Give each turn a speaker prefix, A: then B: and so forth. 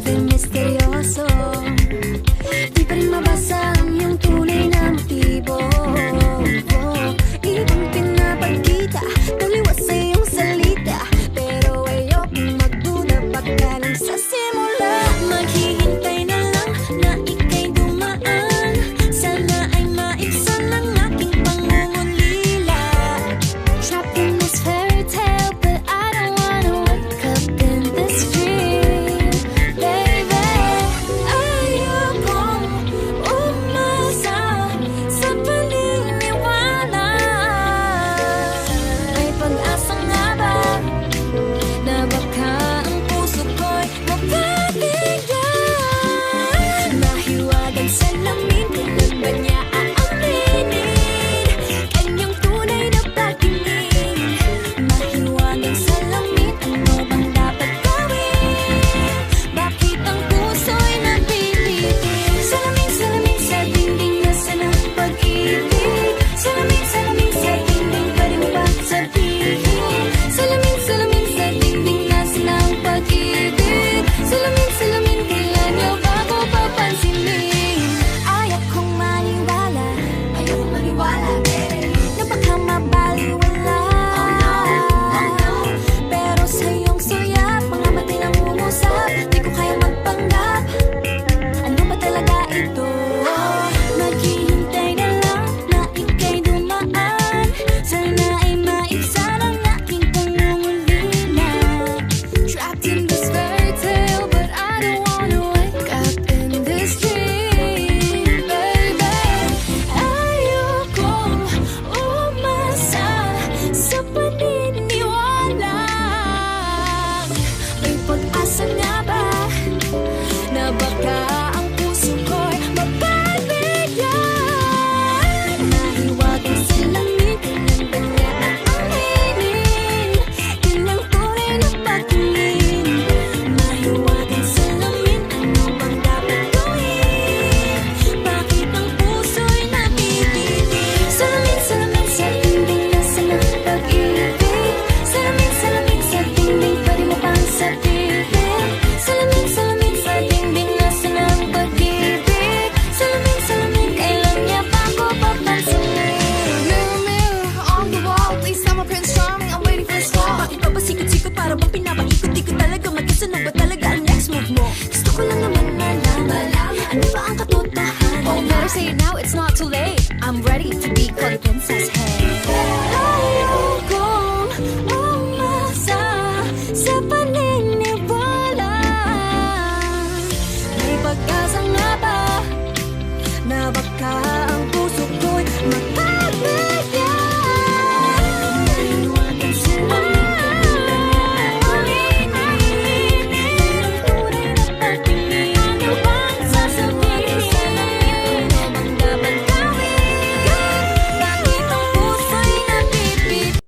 A: Di misteryoso, di pa rin mabasa ang iyong tunay na motibo. Ibang pinapagkita, taliwas sa iyong salita, pero ayokong magduda pagka lang sa simula. Maghihintay na lang na ika'y dumaan, sana ay maibsan ang aking pangungulila. Trapped in this fairy tale, but I don't wanna wake up in this dream. Say it now, it's not too late. I'm ready to be called princess. Hey, ayoko